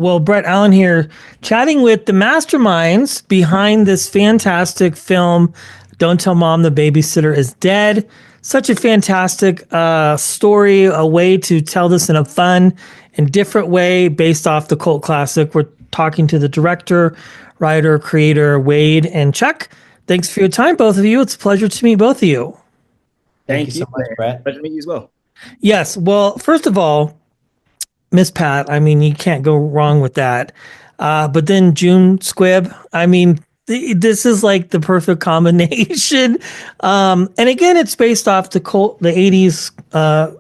Well, Brett Allen here, chatting with the masterminds behind this fantastic film, Don't Tell Mom the Babysitter is Dead. Such a fantastic story, a way to tell this in a fun and different way based off the cult classic. We're talking to the director, writer, creator, Wade and Chuck. Thanks for your time, both of you. It's a pleasure to meet both of you. Thank you so much, Brett. Pleasure to meet you as well. Yes. Well, first of all, Miss Pat, I mean, you can't go wrong with that. But then June Squibb, I mean, this is like the perfect combination. And again, it's based off the 80s,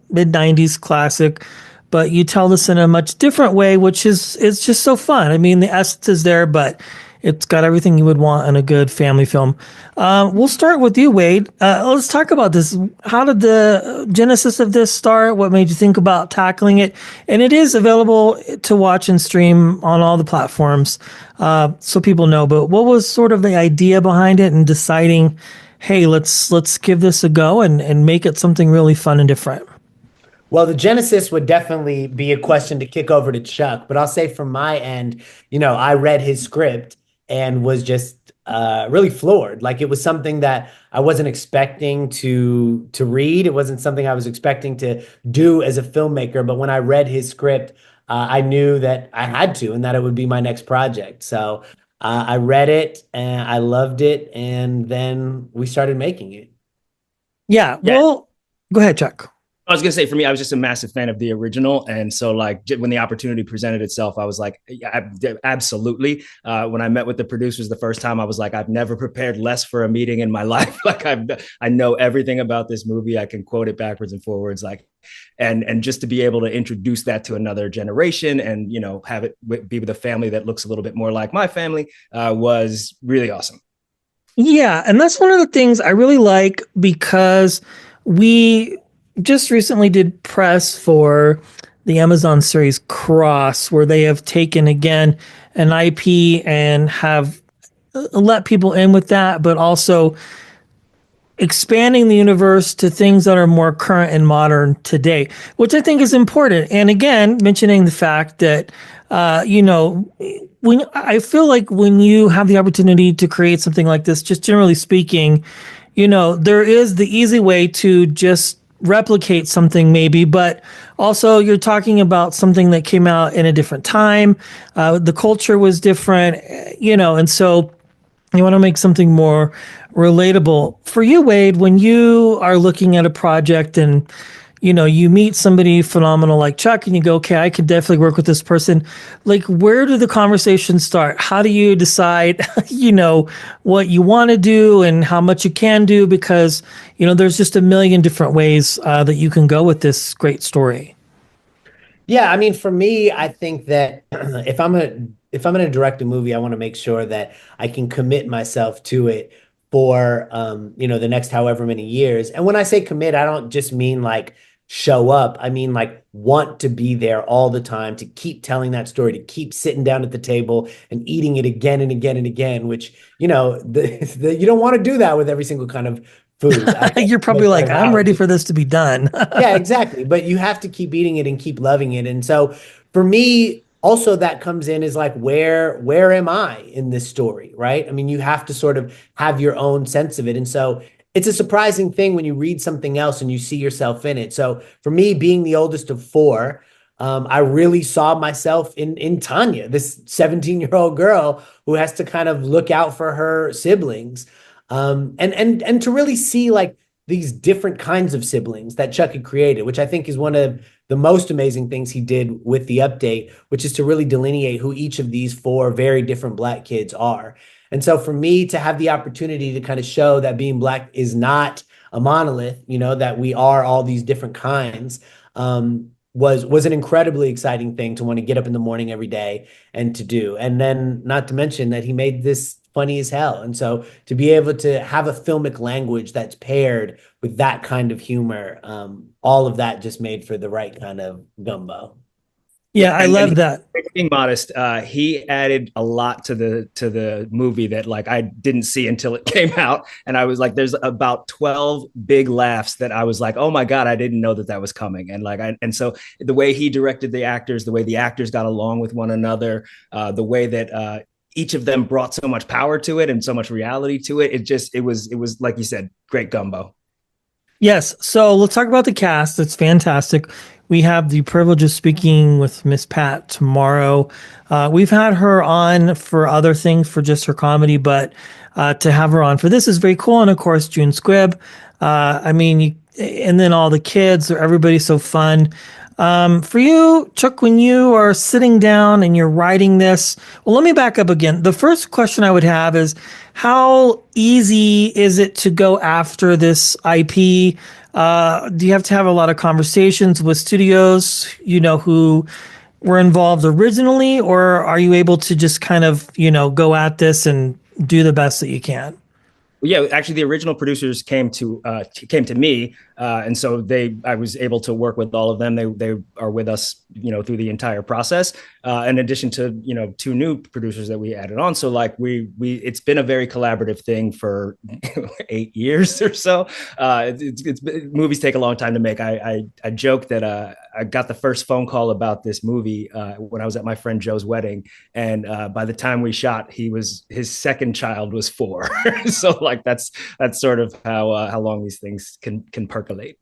mid 90s classic, but you tell this in a much different way, which is just so fun. I mean, the essence is there, but it's got everything you would want in a good family film. We'll start with you, Wade. Let's talk about this. How did the genesis of this start? What made you think about tackling it? And it is available to watch and stream on all the platforms, so people know. But what was sort of the idea behind it and deciding, hey, let's give this a go and make it something really fun and different? Well, the genesis would definitely be a question to kick over to Chuck, but I'll say from my end, I read his script and was just really floored. Like, it was something that I wasn't expecting to read. It wasn't something I was expecting to do as a filmmaker. But when I read his script, I knew that I had to, and that it would be my next project. So I read it and I loved it, and then we started making it. Yeah. Well, go ahead, Chuck. I was going to say, for me, I was just a massive fan of the original. And so like when the opportunity presented itself, I was like, yeah, absolutely. When I met with the producers the first time, I was like, I've never prepared less for a meeting in my life. Like I know everything about this movie. I can quote it backwards and forwards. Like, and just to be able to introduce that to another generation and, have it be with a family that looks a little bit more like my family was really awesome. Yeah. And that's one of the things I really like, because we just recently did press for the Amazon series Cross, where they have taken again an IP and have let people in with that, but also expanding the universe to things that are more current and modern today, which I think is important. And again, mentioning the fact that, when I feel like when you have the opportunity to create something like this, just generally speaking, there is the easy way to just replicate something maybe, but also you're talking about something that came out in a different time. The culture was different, and so you want to make something more relatable. For you, Wade, when you are looking at a project and, you meet somebody phenomenal like Chuck and you go, okay, I could definitely work with this person. Like, where do the conversations start? How do you decide, what you want to do and how much you can do? Because, there's just a million different ways that you can go with this great story. Yeah, I mean, for me, I think that if I'm going to direct a movie, I want to make sure that I can commit myself to it for the next however many years. And when I say commit, I don't just mean like show up. I mean like want to be there all the time, to keep telling that story, to keep sitting down at the table and eating it again and again and again, which, you don't want to do that with every single kind of food. You're probably like, I'm ready for this to be done. Yeah, exactly. But you have to keep eating it and keep loving it. And so for me, also that comes in is like, where am I in this story, right? I mean, you have to sort of have your own sense of it. And so it's a surprising thing when you read something else and you see yourself in it. So for me, being the oldest of four, I really saw myself in Tanya, this 17-year-old girl who has to kind of look out for her siblings, and to really see like these different kinds of siblings that Chuck had created, which I think is one of the most amazing things he did with the update, which is to really delineate who each of these four very different Black kids are. And so for me to have the opportunity to kind of show that being Black is not a monolith, that we are all these different kinds, was an incredibly exciting thing to want to get up in the morning every day and to do. And then not to mention that he made this funny as hell. And so to be able to have a filmic language that's paired with that kind of humor, all of that just made for the right kind of gumbo. Yeah, I love that. Being modest, he added a lot to the movie that like I didn't see until it came out, and I was like, "There's about 12 big laughs that I was like, oh my god, I didn't know that was coming." And like, and so the way he directed the actors, the way the actors got along with one another, the way that each of them brought so much power to it and so much reality to it, it was like you said, great gumbo. Yes. So let's talk about the cast. It's fantastic. We have the privilege of speaking with Miss Pat tomorrow. We've had her on for other things, for just her comedy, but to have her on for this is very cool. And of course, June Squibb. And then all the kids, everybody's so fun. For you, Chuck, when you are sitting down and you're writing this, well, let me back up again. The first question I would have is, how easy is it to go after this IP? Do you have to have a lot of conversations with studios, who were involved originally, or are you able to just kind of, go at this and do the best that you can? Yeah, actually, the original producers came to me, and so I was able to work with all of them. They are with us, through the entire process. In addition to 2 new producers that we added on. So like it's been a very collaborative thing for 8 years or so. Movies take a long time to make. I joke that I got the first phone call about this movie when I was at my friend Joe's wedding, and by the time we shot, his second child was 4. So like that's sort of how long these things can percolate.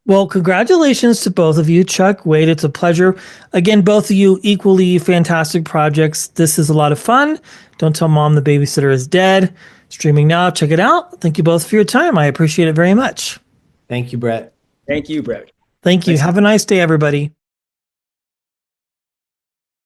Well, congratulations to both of you, Chuck, Wade. It's a pleasure. Again, both of you equally fantastic projects. This is a lot of fun. Don't Tell Mom the Babysitter is Dead. Streaming now. Check it out. Thank you both for your time. I appreciate it very much. Thank you, Brett. Thank you, Brett. Thank you. Have a nice day, everybody.